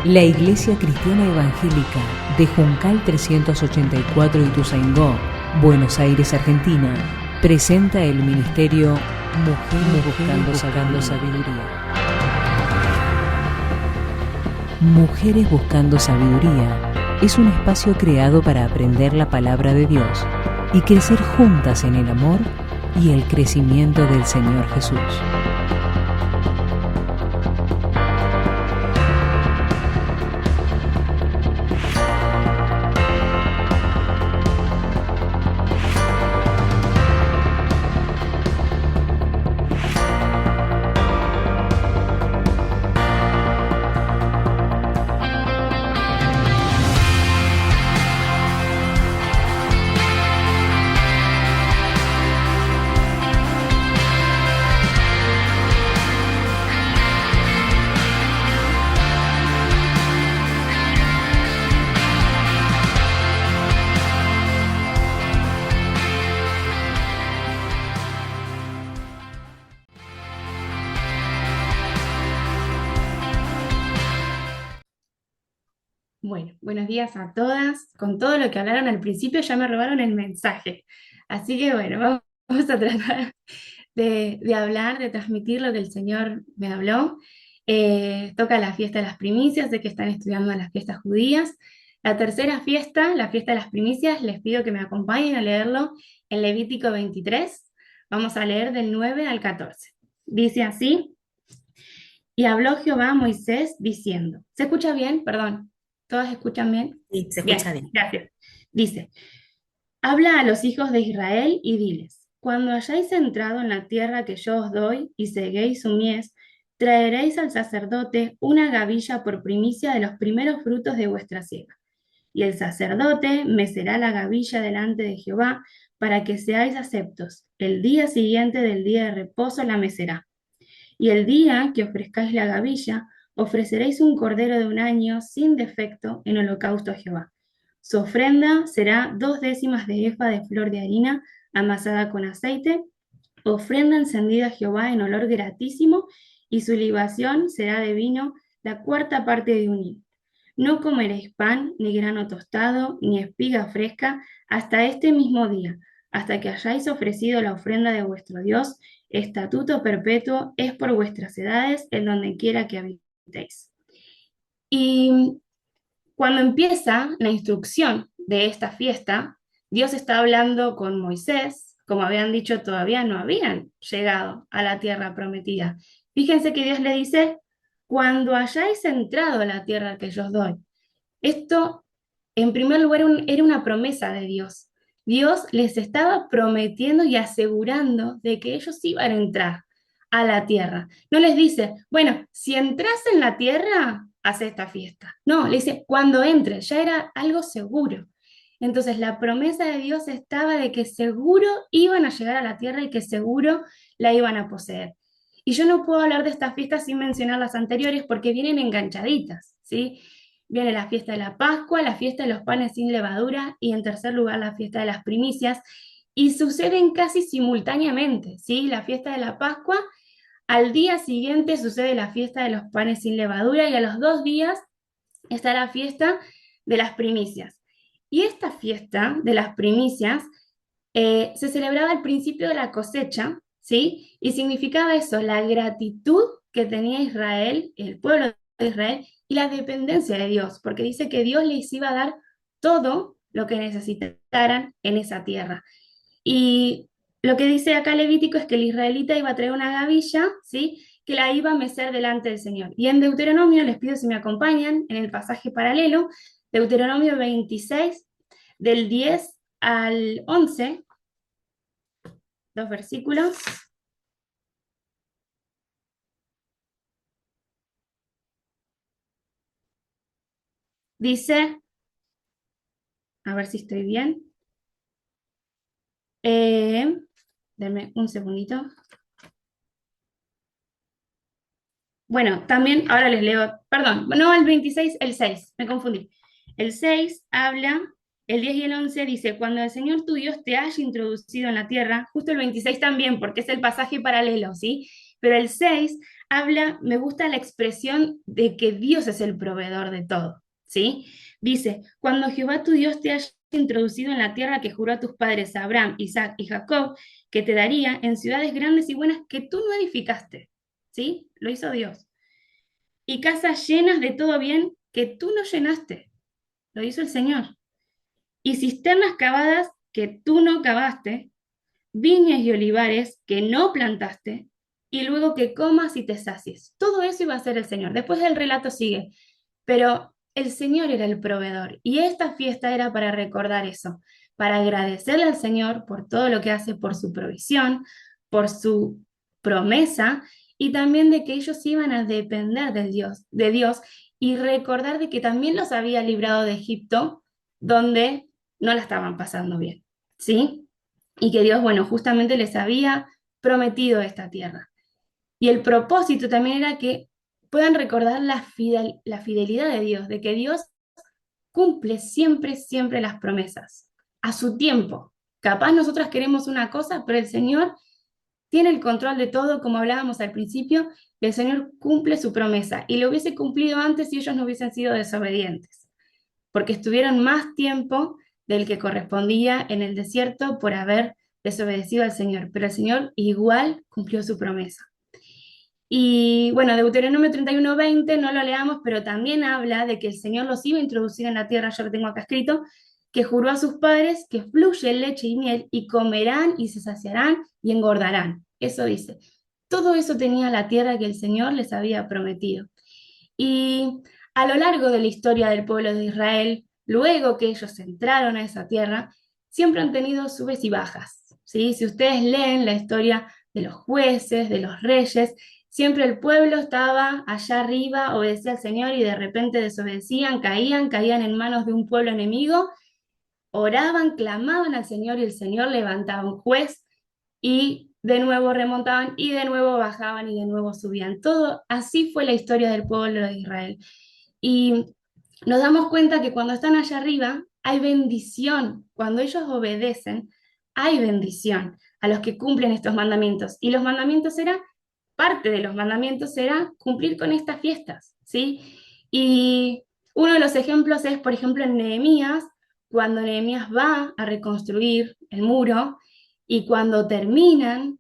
La Iglesia Cristiana Evangélica de Juncal 384 Ituzaingó, Buenos Aires, Argentina, presenta el ministerio Mujeres Buscando Sabiduría. Mujeres Buscando Sabiduría es un espacio creado para aprender la palabra de Dios y crecer juntas en el amor y el crecimiento del Señor Jesús. Bueno, buenos días a todas. Con todo lo que hablaron al principio ya me robaron el mensaje. Así que bueno, vamos a tratar de hablar, de transmitir lo que el Señor me habló. Toca la fiesta de las primicias, sé que están estudiando las fiestas judías. La tercera fiesta, la fiesta de las primicias, les pido que me acompañen a leerlo en Levítico 23. Vamos a leer del 9 al 14. Dice así: y habló Jehová a Moisés diciendo, ¿se escucha bien? Perdón. ¿Todas escuchan bien? Sí, se escucha Bien, bien. gracias. Dice, habla a los hijos de Israel y diles, cuando hayáis entrado en la tierra que yo os doy y seguéis su mies, traeréis al sacerdote una gavilla por primicia de los primeros frutos de vuestra siega. Y el sacerdote mecerá la gavilla delante de Jehová para que seáis aceptos. El día siguiente del día de reposo la mecerá. Y el día que ofrezcáis la gavilla, ofreceréis un cordero de un año sin defecto en holocausto a Jehová. Su ofrenda será 2/10 de efa de flor de harina amasada con aceite, ofrenda encendida a Jehová en olor gratísimo, y su libación será de vino la cuarta parte de un hin. No comeréis pan, ni grano tostado, ni espiga fresca, hasta este mismo día, hasta que hayáis ofrecido la ofrenda de vuestro Dios. Estatuto perpetuo es por vuestras edades en donde quiera que habitéis. Y cuando empieza la instrucción de esta fiesta, Dios está hablando con Moisés. Como habían dicho, todavía no habían llegado a la tierra prometida. Fíjense que Dios le dice, cuando hayáis entrado a la tierra que yo os doy. Esto, en primer lugar, era una promesa de Dios. Dios les estaba prometiendo y asegurando de que ellos iban a entrar a la tierra. No les dice, bueno, si entras en la tierra, haz esta fiesta. No, le dice, cuando entres, ya era algo seguro. Entonces la promesa de Dios estaba de que seguro iban a llegar a la tierra y que seguro la iban a poseer. Y yo no puedo hablar de estas fiestas sin mencionar las anteriores porque vienen enganchaditas, ¿sí? Viene la fiesta de la Pascua, la fiesta de los panes sin levadura y en tercer lugar la fiesta de las primicias. Y suceden casi simultáneamente, ¿sí? La fiesta de la Pascua, al día siguiente sucede la fiesta de los panes sin levadura y a los 2 días está la fiesta de las primicias. Y esta fiesta de las primicias se celebraba al principio de la cosecha, ¿sí? Y significaba eso, la gratitud que tenía Israel, el pueblo de Israel, y la dependencia de Dios, porque dice que Dios les iba a dar todo lo que necesitaran en esa tierra. Y lo que dice acá Levítico es que el israelita iba a traer una gavilla, ¿sí? Que la iba a mecer delante del Señor. Y en Deuteronomio, les pido si me acompañan, en el pasaje paralelo, Deuteronomio 26, del 10 al 11, 2 versículos. Dice, a ver si estoy bien. Denme un segundito. Bueno, también, ahora les leo, perdón, no el 26, el 6, me confundí. El 6 habla, el 10 y el 11 dice, cuando el Señor tu Dios te haya introducido en la tierra, justo el 26 también, porque es el pasaje paralelo, ¿sí? Pero el 6 habla, me gusta la expresión de que Dios es el proveedor de todo, ¿sí? Dice, cuando Jehová tu Dios te haya introducido en la tierra que juró a tus padres Abraham, Isaac y Jacob, que te daría en ciudades grandes y buenas que tú no edificaste, ¿sí? Lo hizo Dios. Y casas llenas de todo bien que tú no llenaste, lo hizo el Señor. Y cisternas cavadas que tú no cavaste, viñas y olivares que no plantaste, y luego que comas y te sacies. Todo eso iba a hacer el Señor. Después el relato sigue, pero el Señor era el proveedor, y esta fiesta era para recordar eso, para agradecerle al Señor por todo lo que hace, por su provisión, por su promesa, y también de que ellos iban a depender de Dios, y recordar de que también los había librado de Egipto, donde no la estaban pasando bien, ¿sí? Y que Dios, bueno, justamente les había prometido esta tierra. Y el propósito también era que puedan recordar la fidelidad de Dios, de que Dios cumple siempre, siempre las promesas, a su tiempo. Capaz nosotras queremos una cosa, pero el Señor tiene el control de todo, como hablábamos al principio, y el Señor cumple su promesa. Y lo hubiese cumplido antes si ellos no hubiesen sido desobedientes, porque estuvieron más tiempo del que correspondía en el desierto por haber desobedecido al Señor. Pero el Señor igual cumplió su promesa. Y bueno, Deuteronomio 31:20 no lo leamos, pero también habla de que el Señor los iba a introducir en la tierra, yo lo tengo acá escrito, que juró a sus padres que fluye leche y miel y comerán y se saciarán y engordarán. Eso dice. Todo eso tenía la tierra que el Señor les había prometido. Y a lo largo de la historia del pueblo de Israel, luego que ellos entraron a esa tierra, siempre han tenido subes y bajas, ¿sí? Si ustedes leen la historia de los jueces, de los reyes, siempre el pueblo estaba allá arriba, obedecía al Señor y de repente desobedecían, caían en manos de un pueblo enemigo, oraban, clamaban al Señor y el Señor levantaba un juez y de nuevo remontaban y de nuevo bajaban y de nuevo subían. Todo así fue la historia del pueblo de Israel. Y nos damos cuenta que cuando están allá arriba hay bendición. Cuando ellos obedecen, hay bendición a los que cumplen estos mandamientos. Y los mandamientos eran, parte de los mandamientos era cumplir con estas fiestas, ¿sí? Y uno de los ejemplos es, por ejemplo, en Nehemías, cuando Nehemías va a reconstruir el muro y cuando terminan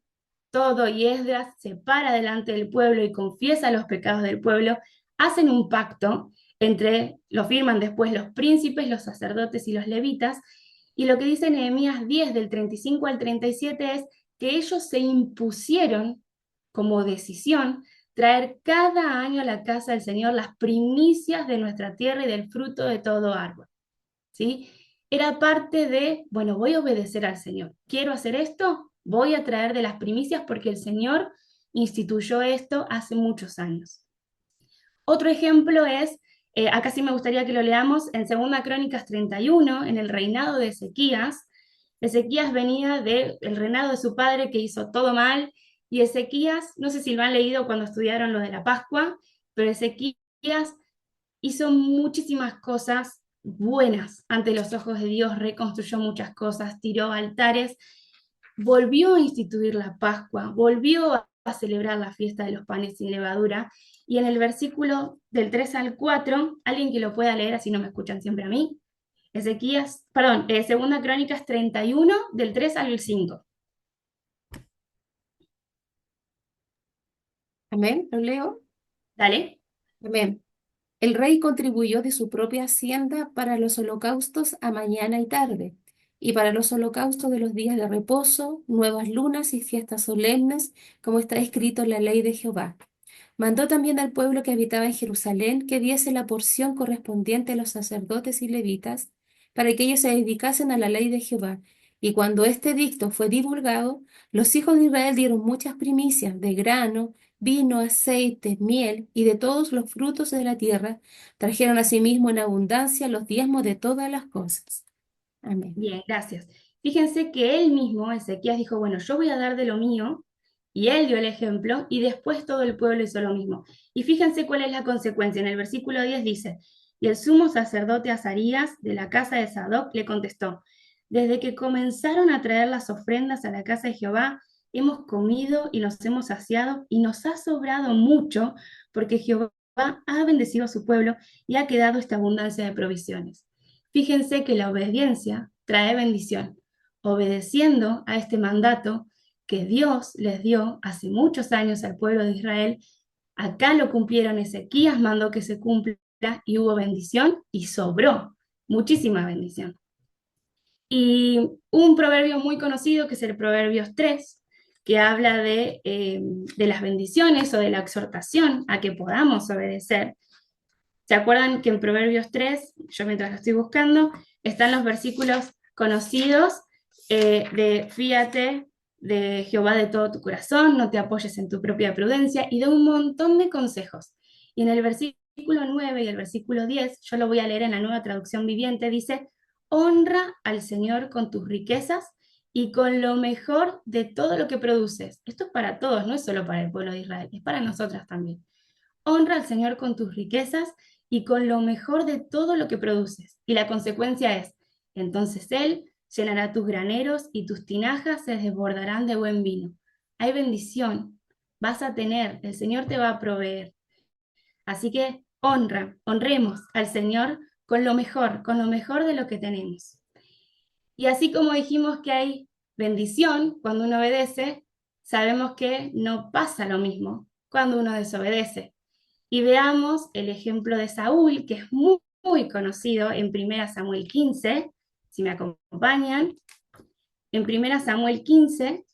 todo y Esdras se para delante del pueblo y confiesa los pecados del pueblo, hacen un pacto lo firman después los príncipes, los sacerdotes y los levitas, y lo que dice Nehemías 10 del 35 al 37 es que ellos se impusieron como decisión traer cada año a la casa del Señor las primicias de nuestra tierra y del fruto de todo árbol, ¿sí? Era parte de, bueno, voy a obedecer al Señor. ¿Quiero hacer esto? Voy a traer de las primicias porque el Señor instituyó esto hace muchos años. Otro ejemplo es, acá sí me gustaría que lo leamos, en 2 Crónicas 31, en el reinado de Ezequías. Ezequías venía del reinado de su padre que hizo todo mal, y Ezequías, no sé si lo han leído cuando estudiaron lo de la Pascua, pero Ezequías hizo muchísimas cosas buenas ante los ojos de Dios, reconstruyó muchas cosas, tiró altares, volvió a instituir la Pascua, volvió a celebrar la fiesta de los panes sin levadura, y en el versículo del 3 al 4, alguien que lo pueda leer, así no me escuchan siempre a mí, Segunda Crónicas 31, del 3 al 5. Amén, lo leo. Dale. Amén. El rey contribuyó de su propia hacienda para los holocaustos a mañana y tarde, y para los holocaustos de los días de reposo, nuevas lunas y fiestas solemnes, como está escrito en la ley de Jehová. Mandó también al pueblo que habitaba en Jerusalén que diese la porción correspondiente a los sacerdotes y levitas, para que ellos se dedicasen a la ley de Jehová. Y cuando este edicto fue divulgado, los hijos de Israel dieron muchas primicias de grano, vino, aceite, miel y de todos los frutos de la tierra. Trajeron asimismo en abundancia los diezmos de todas las cosas. Amén. Bien, gracias. Fíjense que él mismo, Ezequías, dijo, bueno, yo voy a dar de lo mío, y él dio el ejemplo, y después todo el pueblo hizo lo mismo. Y fíjense cuál es la consecuencia. En el versículo 10 dice, y el sumo sacerdote Azarías de la casa de Sadoc le contestó, desde que comenzaron a traer las ofrendas a la casa de Jehová, hemos comido y nos hemos saciado y nos ha sobrado mucho porque Jehová ha bendecido a su pueblo y ha quedado esta abundancia de provisiones. Fíjense que la obediencia trae bendición. Obedeciendo a este mandato que Dios les dio hace muchos años al pueblo de Israel, acá lo cumplieron, Ezequías mandó que se cumpla y hubo bendición y sobró muchísima bendición. Y un proverbio muy conocido, que es el Proverbios 3, que habla de las bendiciones o de la exhortación a que podamos obedecer. ¿Se acuerdan que en Proverbios 3, yo mientras lo estoy buscando, están los versículos conocidos de fíate de Jehová de todo tu corazón, no te apoyes en tu propia prudencia, y de un montón de consejos? Y en el versículo 9 y el versículo 10, yo lo voy a leer en la Nueva Traducción Viviente, dice: honra al Señor con tus riquezas y con lo mejor de todo lo que produces. Esto es para todos, no es solo para el pueblo de Israel, es para nosotras también. Honra al Señor con tus riquezas y con lo mejor de todo lo que produces. Y la consecuencia es: entonces Él llenará tus graneros y tus tinajas se desbordarán de buen vino. Hay bendición, vas a tener, el Señor te va a proveer. Así que honremos al Señor con lo mejor de lo que tenemos. Y así como dijimos que hay bendición cuando uno obedece, sabemos que no pasa lo mismo cuando uno desobedece. Y veamos el ejemplo de Saúl, que es muy, muy conocido en 1 Samuel 15, si me acompañan. En 1 Samuel 15,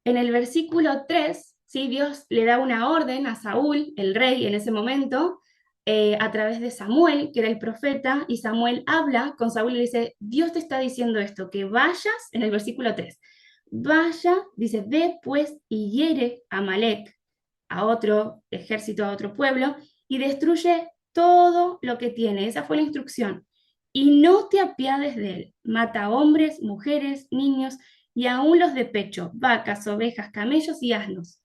en el versículo 3, ¿sí? Dios le da una orden a Saúl, el rey en ese momento, a través de Samuel, que era el profeta, y Samuel habla con Saúl y le dice: Dios te está diciendo esto, que vayas, en el versículo 3, vaya, dice, ve pues y hiere a Amalec, a otro ejército, a otro pueblo, y destruye todo lo que tiene. Esa fue la instrucción. Y no te apiades de él. Mata hombres, mujeres, niños y aún los de pecho, vacas, ovejas, camellos y asnos.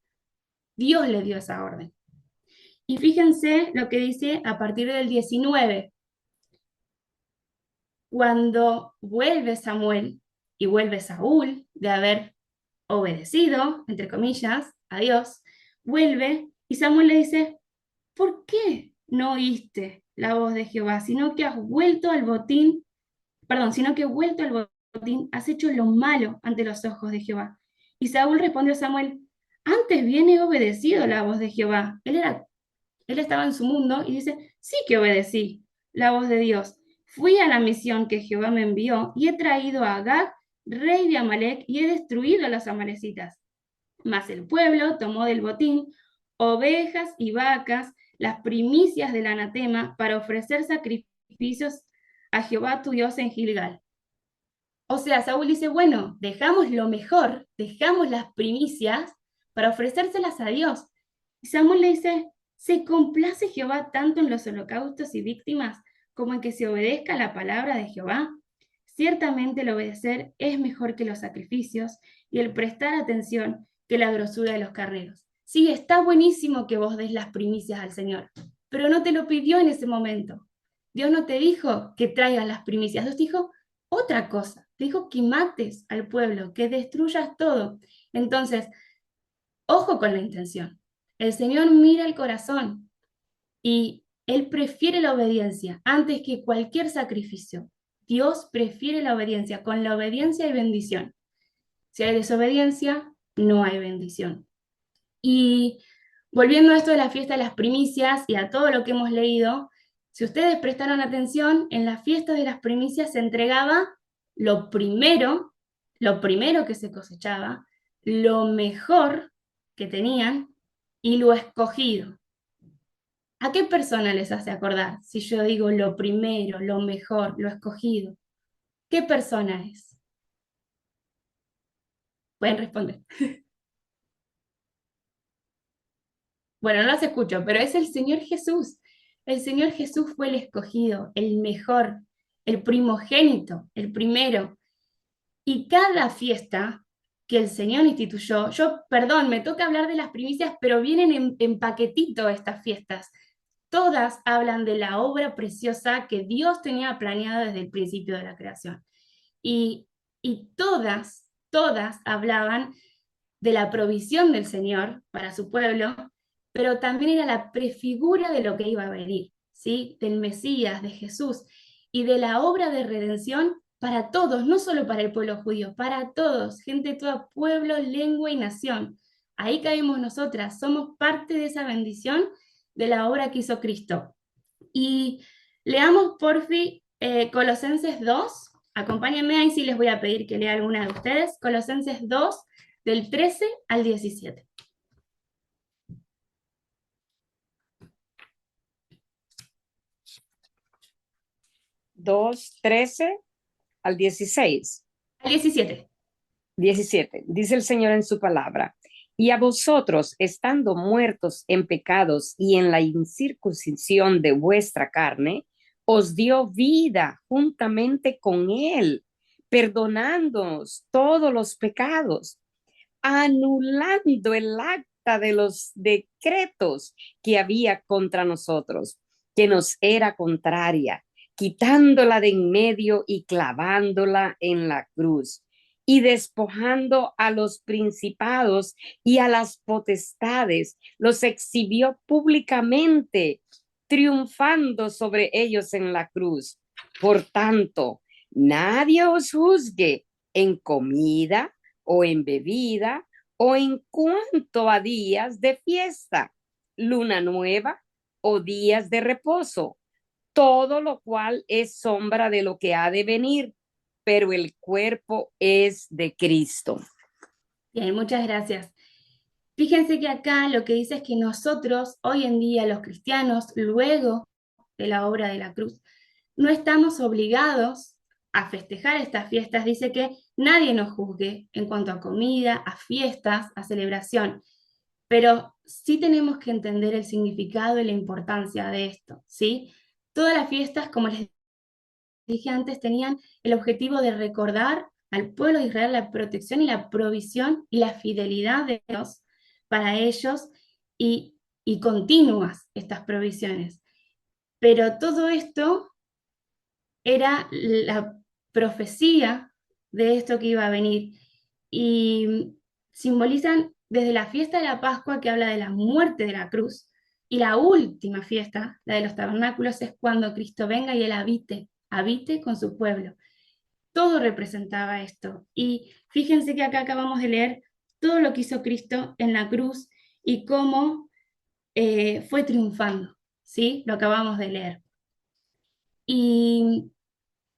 Dios le dio esa orden. Y fíjense lo que dice a partir del 19. Cuando vuelve Samuel y vuelve Saúl de haber obedecido, entre comillas, a Dios, vuelve y Samuel le dice: ¿por qué no oíste la voz de Jehová, sino que has vuelto al botín, sino que vuelto al botín, has hecho lo malo ante los ojos de Jehová? Y Saúl respondió a Samuel: antes bien he obedecido la voz de Jehová. Él estaba en su mundo y dice: sí que obedecí la voz de Dios. Fui a la misión que Jehová me envió y he traído a Agag, rey de Amalec, y he destruido a los amalecitas. Mas el pueblo tomó del botín ovejas y vacas, las primicias del anatema, para ofrecer sacrificios a Jehová tu Dios en Gilgal. O sea, Saúl dice: bueno, dejamos lo mejor, dejamos las primicias para ofrecérselas a Dios. Y Samuel le dice: ¿se complace Jehová tanto en los holocaustos y víctimas como en que se obedezca la palabra de Jehová? Ciertamente el obedecer es mejor que los sacrificios y el prestar atención que la grosura de los carneros. Sí, está buenísimo que vos des las primicias al Señor, pero no te lo pidió en ese momento. Dios no te dijo que traigas las primicias, Dios te dijo otra cosa. Te dijo que mates al pueblo, que destruyas todo. Entonces, ojo con la intención. El Señor mira el corazón y Él prefiere la obediencia antes que cualquier sacrificio. Dios prefiere la obediencia. Con la obediencia hay bendición. Si hay desobediencia, no hay bendición. Y volviendo a esto de la fiesta de las primicias y a todo lo que hemos leído, si ustedes prestaron atención, en la fiesta de las primicias se entregaba lo primero que se cosechaba, lo mejor que tenían y lo escogido. ¿A qué persona les hace acordar si yo digo lo primero, lo mejor, lo escogido? ¿Qué persona es? Pueden responder. Bueno, no los escucho, pero es el Señor Jesús. El Señor Jesús fue el escogido, el mejor, el primogénito, el primero. Y cada fiesta que el Señor instituyó, perdón, me toca hablar de las primicias, pero vienen en paquetito estas fiestas. Todas hablan de la obra preciosa que Dios tenía planeada desde el principio de la creación. Y todas todas hablaban de la provisión del Señor para su pueblo, pero también era la prefigura de lo que iba a venir, ¿sí? Del Mesías, de Jesús, y de la obra de redención para todos, no solo para el pueblo judío, para todos, gente de todo pueblo, lengua y nación. Ahí caemos nosotras, somos parte de esa bendición de la obra que hizo Cristo. Y leamos, porfi, Colosenses 2. Acompáñenme, ahí sí les voy a pedir que lea alguna de ustedes. Colosenses 2, del 13 al 17. Dos, 13 al 16. Al 17. 17. Dice el Señor en su palabra: y a vosotros, estando muertos en pecados y en la incircuncisión de vuestra carne, os dio vida juntamente con él, perdonándonos todos los pecados, anulando el acta de los decretos que había contra nosotros, que nos era contraria, quitándola de en medio y clavándola en la cruz, y despojando a los principados y a las potestades, los exhibió públicamente, triunfando sobre ellos en la cruz. Por tanto, nadie os juzgue en comida o en bebida, o en cuanto a días de fiesta, luna nueva o días de reposo, todo lo cual es sombra de lo que ha de venir, pero el cuerpo es de Cristo. Bien, muchas gracias. Fíjense que acá lo que dice es que nosotros, hoy en día, los cristianos, luego de la obra de la cruz, no estamos obligados a festejar estas fiestas. Dice que nadie nos juzgue en cuanto a comida, a fiestas, a celebración, pero sí tenemos que entender el significado y la importancia de esto, ¿sí? Todas las fiestas, como les dije antes, tenían el objetivo de recordar al pueblo de Israel la protección y la provisión y la fidelidad de Dios para ellos y continuas estas provisiones. Pero todo esto era la profecía de esto que iba a venir y simbolizan desde la fiesta de la Pascua, que habla de la muerte de la cruz, y la última fiesta, la de los tabernáculos, es cuando Cristo venga y Él habite con su pueblo. Todo representaba esto. Y fíjense que acá acabamos de leer todo lo que hizo Cristo en la cruz y cómo fue triunfando, ¿sí? Lo acabamos de leer. Y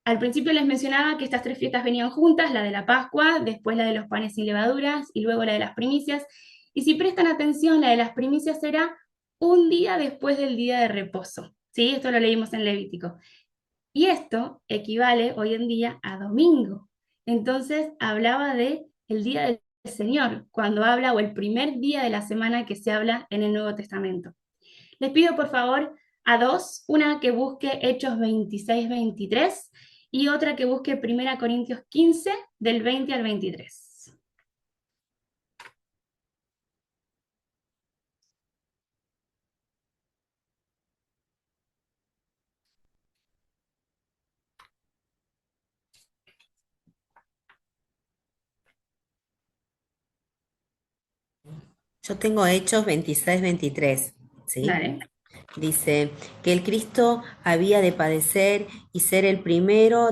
al principio les mencionaba que estas tres fiestas venían juntas, la de la Pascua, después la de los panes sin levaduras y luego la de las primicias. Y si prestan atención, la de las primicias era un día después del día de reposo, ¿sí? Esto lo leímos en Levítico. Y esto equivale hoy en día a domingo. Entonces hablaba de el día del Señor, cuando habla, o el primer día de la semana que se habla en el Nuevo Testamento. Les pido por favor a dos, una que busque Hechos 26-23 y otra que busque 1 Corintios 15, del 20 al 23. Yo tengo Hechos 26-23, ¿sí? Dale. Dice que el Cristo había de padecer y ser el primero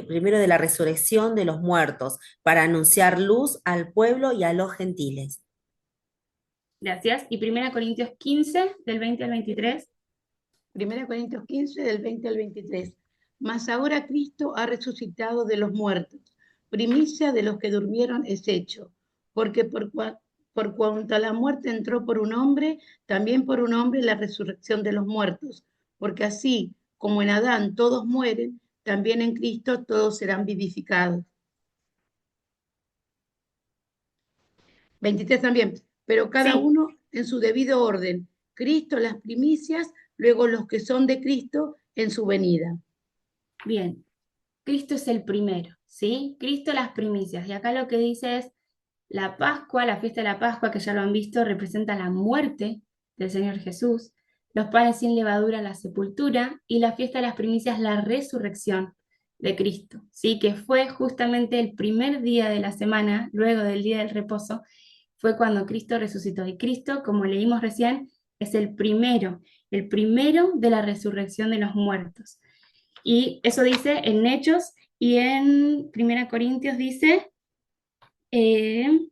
primero de la resurrección de los muertos, para anunciar luz al pueblo y a los gentiles. Gracias. Y 1 Corintios 15, del 20 al 23. 1 Corintios 15, del 20 al 23. Mas ahora Cristo ha resucitado de los muertos, primicia de los que durmieron es hecho, porque por cuanto a la muerte entró por un hombre, también por un hombre la resurrección de los muertos, porque así como en Adán todos mueren, también en Cristo todos serán vivificados. 23 también, pero cada Sí. uno en su debido orden. Cristo las primicias, luego los que son de Cristo en su venida. Bien. Cristo es el primero, ¿sí? Cristo las primicias. Y acá lo que dice es, la Pascua, la fiesta de la Pascua, que ya lo han visto, representa la muerte del Señor Jesús. Los panes sin levadura, la sepultura. Y la fiesta de las primicias, la resurrección de Cristo, ¿sí? Que fue justamente el primer día de la semana, luego del día del reposo, fue cuando Cristo resucitó. Y Cristo, como leímos recién, es el primero de la resurrección de los muertos. Y eso dice en Hechos y en Primera Corintios dice eh,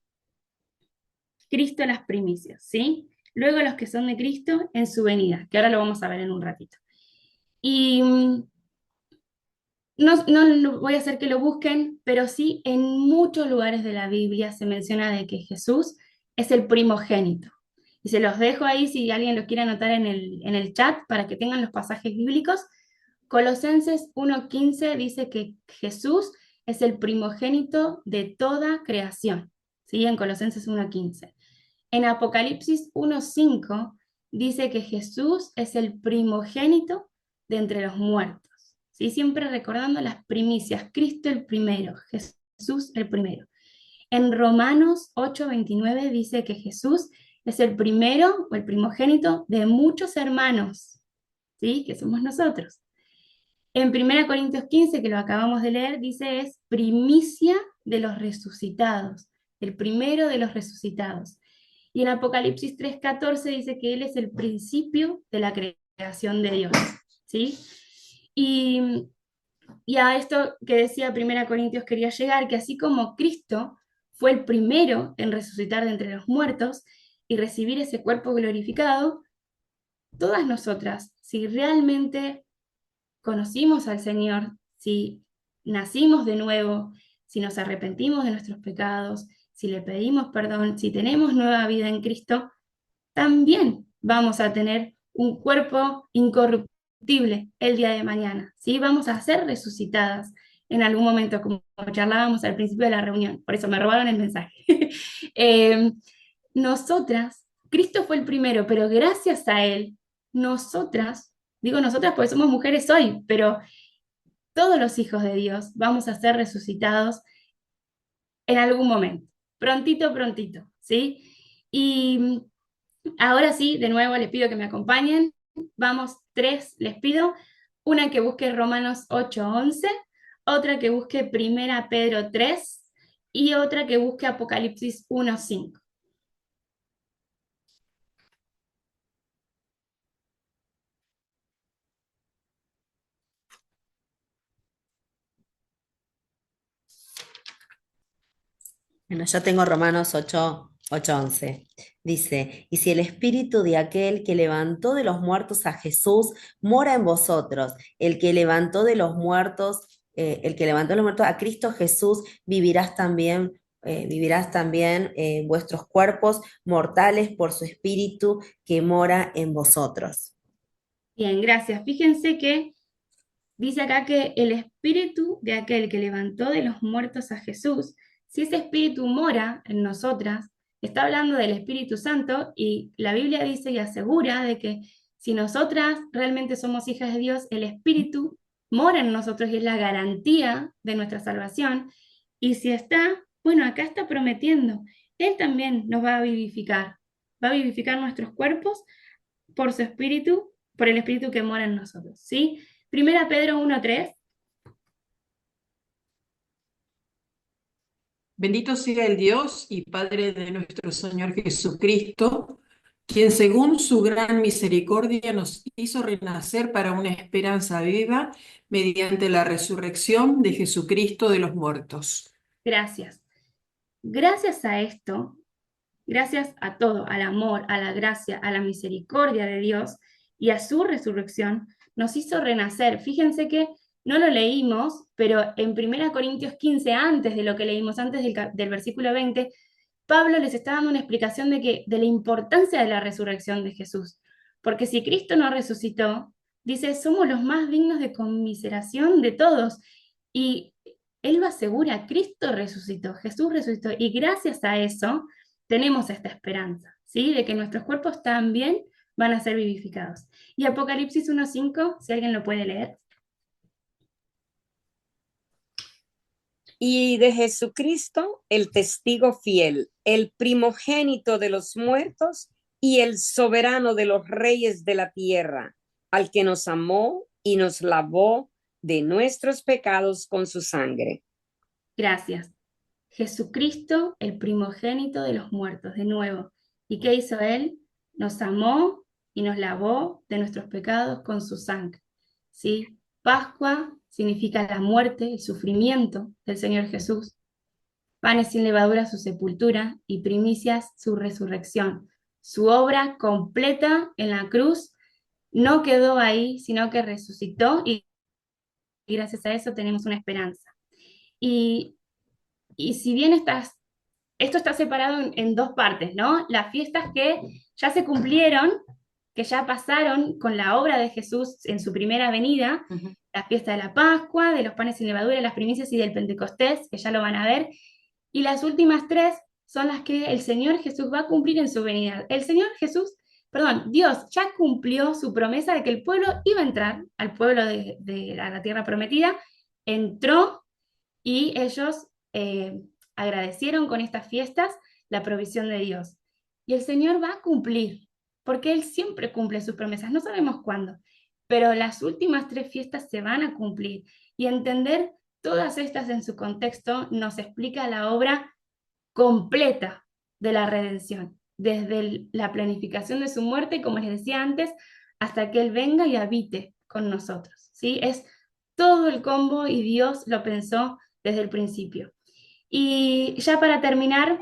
Cristo las primicias, ¿sí? Luego los que son de Cristo en su venida, que ahora lo vamos a ver en un ratito. Y no voy a hacer que lo busquen, pero sí en muchos lugares de la Biblia se menciona de que Jesús es el primogénito. Y se los dejo ahí si alguien lo quiere anotar en el chat para que tengan los pasajes bíblicos. Colosenses 1:15 dice que Jesús es el primogénito de toda creación. ¿Sí? En Colosenses 1:15. En Apocalipsis 1:5 dice que Jesús es el primogénito de entre los muertos. ¿Sí? Siempre recordando las primicias, Cristo el primero, Jesús el primero. En Romanos 8:29 dice que Jesús es el primero o el primogénito de muchos hermanos, ¿sí? Que somos nosotros. En 1 Corintios 15, que lo acabamos de leer, dice es primicia de los resucitados, el primero de los resucitados. Y en Apocalipsis 3:14 dice que Él es el principio de la creación de Dios, ¿sí? Y a esto que decía 1 Corintios quería llegar, que así como Cristo fue el primero en resucitar de entre los muertos y recibir ese cuerpo glorificado, todas nosotras, si realmente conocimos al Señor, si nacimos de nuevo, si nos arrepentimos de nuestros pecados, si le pedimos perdón, si tenemos nueva vida en Cristo, también vamos a tener un cuerpo incorruptible el día de mañana, ¿sí? Vamos a ser resucitadas en algún momento, como charlábamos al principio de la reunión, por eso me robaron el mensaje. Eh, nosotras, Cristo fue el primero, pero gracias a Él, nosotras, digo nosotras porque somos mujeres hoy, pero todos los hijos de Dios vamos a ser resucitados en algún momento, prontito, prontito, ¿sí? Y ahora sí, de nuevo les pido que me acompañen. Vamos, tres, les pido. Una que busque Romanos 8:11, otra que busque 1 Pedro 3 y otra que busque Apocalipsis 1:5. Bueno, yo tengo Romanos 8:11. Dice, y si el espíritu de aquel que levantó de los muertos a Jesús mora en vosotros, el que levantó de los muertos, a Cristo Jesús, vivirás también vuestros cuerpos mortales por su espíritu que mora en vosotros. Bien, gracias. Fíjense que dice acá que el espíritu de aquel que levantó de los muertos a Jesús, si ese espíritu mora en nosotras, está hablando del Espíritu Santo y la Biblia dice y asegura de que si nosotras realmente somos hijas de Dios, el espíritu mora en nosotros y es la garantía de nuestra salvación. Y si está, bueno, acá está prometiendo, Él también nos va a vivificar nuestros cuerpos por su espíritu, por el espíritu que mora en nosotros, ¿sí? 1 Pedro 1:3. Bendito sea el Dios y Padre de nuestro Señor Jesucristo, quien según su gran misericordia nos hizo renacer para una esperanza viva mediante la resurrección de Jesucristo de los muertos. Gracias. Gracias a esto, gracias a todo, al amor, a la gracia, a la misericordia de Dios y a su resurrección, nos hizo renacer. Fíjense que no lo leímos, pero en 1 Corintios 15, antes de lo que leímos, antes del versículo 20, Pablo les está dando una explicación de la importancia de la resurrección de Jesús. Porque si Cristo no resucitó, dice, somos los más dignos de conmiseración de todos. Y él lo asegura, Cristo resucitó, Jesús resucitó. Y gracias a eso tenemos esta esperanza, ¿sí? De que nuestros cuerpos también van a ser vivificados. Y Apocalipsis 1:5, si alguien lo puede leer. Y de Jesucristo, el testigo fiel, el primogénito de los muertos y el soberano de los reyes de la tierra, al que nos amó y nos lavó de nuestros pecados con su sangre. Gracias. Jesucristo, el primogénito de los muertos, de nuevo. ¿Y qué hizo Él? Nos amó y nos lavó de nuestros pecados con su sangre. ¿Sí? Pascua significa la muerte, el sufrimiento del Señor Jesús. Panes sin levadura, su sepultura, y primicias, su resurrección. Su obra completa en la cruz no quedó ahí, sino que resucitó, y gracias a eso tenemos una esperanza. Y si bien esto está separado en dos partes, ¿no? Las fiestas que ya se cumplieron, que ya pasaron con la obra de Jesús en su primera venida, la fiesta de la Pascua, de los panes sin levadura, las primicias y del Pentecostés, que ya lo van a ver, y las últimas tres son las que el Señor Jesús va a cumplir en su venida. Dios ya cumplió su promesa de que el pueblo iba a entrar al pueblo a la tierra prometida, entró, y ellos agradecieron con estas fiestas la provisión de Dios. Y el Señor va a cumplir, porque Él siempre cumple sus promesas, no sabemos cuándo, pero las últimas tres fiestas se van a cumplir. Y entender todas estas en su contexto nos explica la obra completa de la redención, desde la planificación de su muerte, como les decía antes, hasta que Él venga y habite con nosotros, ¿sí? Es todo el combo y Dios lo pensó desde el principio. Y ya para terminar,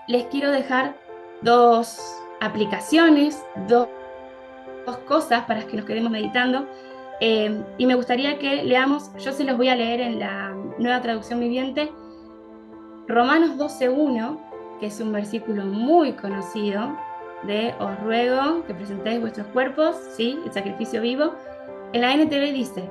les quiero dejar dos aplicaciones, dos cosas para que nos quedemos meditando. Y me gustaría que leamos, yo se los voy a leer en la Nueva Traducción Viviente, Romanos 12:1, que es un versículo muy conocido, de os ruego que presentéis vuestros cuerpos, ¿sí? El sacrificio vivo. En la NTV dice: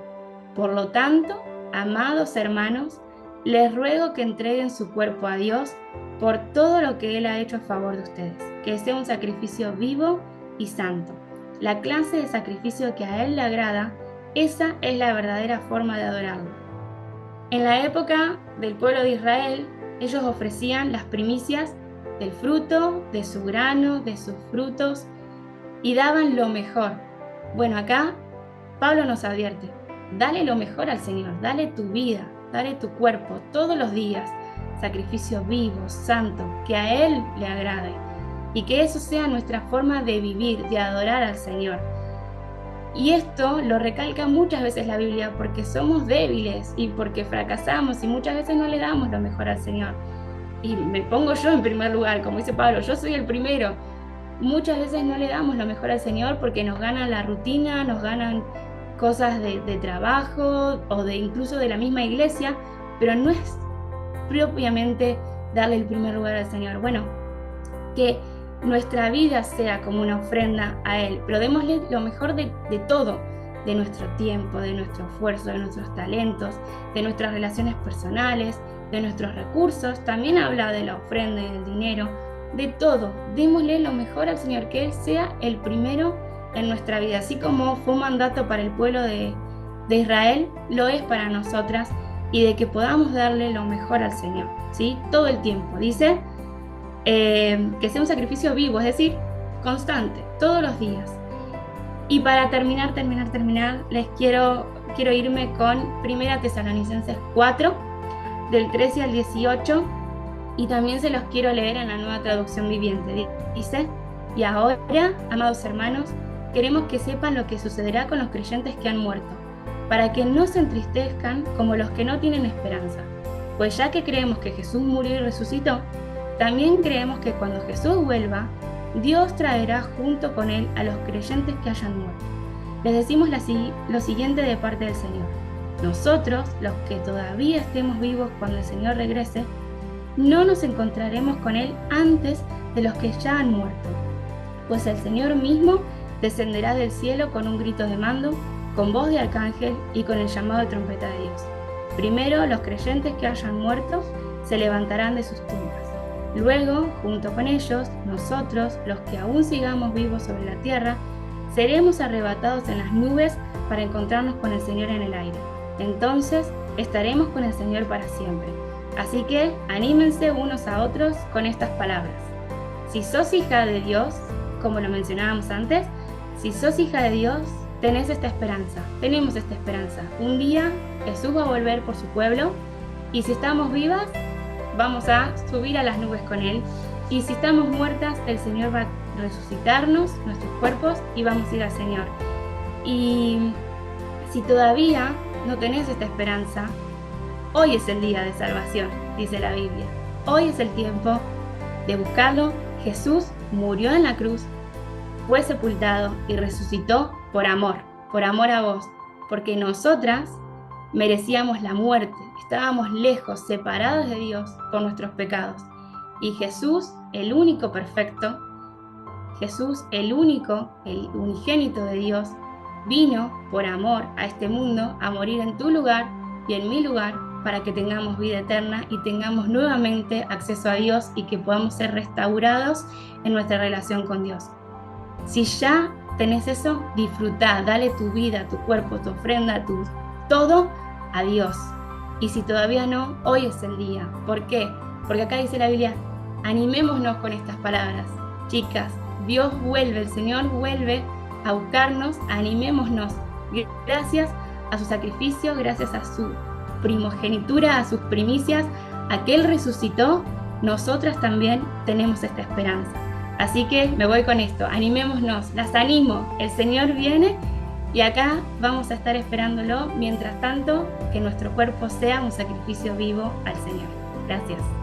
por lo tanto, amados hermanos, les ruego que entreguen su cuerpo a Dios por todo lo que Él ha hecho a favor de ustedes, que sea un sacrificio vivo y santo. La clase de sacrificio que a Él le agrada, esa es la verdadera forma de adorarlo. En la época del pueblo de Israel, ellos ofrecían las primicias del fruto, de su grano, de sus frutos, y daban lo mejor. Bueno, acá Pablo nos advierte: dale lo mejor al Señor, dale tu vida, dale tu cuerpo todos los días, sacrificio vivo, santo, que a Él le agrade, y que eso sea nuestra forma de vivir, de adorar al Señor. Y esto lo recalca muchas veces la Biblia, porque somos débiles y porque fracasamos y muchas veces no le damos lo mejor al Señor. Y me pongo yo en primer lugar, como dice Pablo, yo soy el primero. Muchas veces no le damos lo mejor al Señor porque nos gana la rutina, nos ganan cosas de trabajo o incluso de la misma iglesia, pero no es propiamente darle el primer lugar al Señor. Bueno, que nuestra vida sea como una ofrenda a Él, pero démosle lo mejor de todo, de nuestro tiempo, de nuestro esfuerzo, de nuestros talentos, de nuestras relaciones personales, de nuestros recursos. También habla de la ofrenda y del dinero, de todo. Démosle lo mejor al Señor, que Él sea el primero en nuestra vida, así como fue un mandato para el pueblo de Israel, lo es para nosotras, y de que podamos darle lo mejor al Señor, ¿sí? Todo el tiempo. Dice que sea un sacrificio vivo, es decir, constante, todos los días. Y para terminar, les quiero irme con 1 Tesalonicenses 4, del 13 al 18, y también se los quiero leer en la Nueva Traducción Viviente. Dice: y ahora, amados hermanos, queremos que sepan lo que sucederá con los creyentes que han muerto, para que no se entristezcan como los que no tienen esperanza. Pues ya que creemos que Jesús murió y resucitó, también creemos que cuando Jesús vuelva, Dios traerá junto con Él a los creyentes que hayan muerto. Les decimos lo siguiente de parte del Señor: nosotros, los que todavía estemos vivos cuando el Señor regrese, no nos encontraremos con Él antes de los que ya han muerto, pues el Señor mismo descenderá del cielo con un grito de mando, con voz de arcángel y con el llamado de trompeta de Dios. Primero, los creyentes que hayan muerto se levantarán de sus tumbas. Luego, junto con ellos, nosotros, los que aún sigamos vivos sobre la tierra, seremos arrebatados en las nubes para encontrarnos con el Señor en el aire. Entonces, estaremos con el Señor para siempre. Así que, anímense unos a otros con estas palabras. Si sos hija de Dios, como lo mencionábamos antes, si sos hija de Dios, tenés esta esperanza, tenemos esta esperanza. Un día Jesús va a volver por su pueblo y si estamos vivas, vamos a subir a las nubes con Él. Y si estamos muertas, el Señor va a resucitarnos, nuestros cuerpos, y vamos a ir al Señor. Y si todavía no tenés esta esperanza, hoy es el día de salvación, dice la Biblia. Hoy es el tiempo de buscarlo. Jesús murió en la cruz, fue sepultado y resucitó por amor a vos, porque nosotras merecíamos la muerte, estábamos lejos, separados de Dios por nuestros pecados. Y Jesús, el único perfecto, Jesús, el unigénito de Dios, vino por amor a este mundo a morir en tu lugar y en mi lugar para que tengamos vida eterna y tengamos nuevamente acceso a Dios y que podamos ser restaurados en nuestra relación con Dios. Si ya tenés eso, disfrutá, dale tu vida, tu cuerpo, tu ofrenda, tu todo a Dios. Y si todavía no, hoy es el día. ¿Por qué? Porque acá dice la Biblia, animémonos con estas palabras. Chicas, Dios vuelve, el Señor vuelve a buscarnos, animémonos. Gracias a su sacrificio, gracias a su primogenitura, a sus primicias, a que Él resucitó, nosotras también tenemos esta esperanza. Así que me voy con esto, animémonos, las animo, el Señor viene y acá vamos a estar esperándolo, mientras tanto que nuestro cuerpo sea un sacrificio vivo al Señor. Gracias.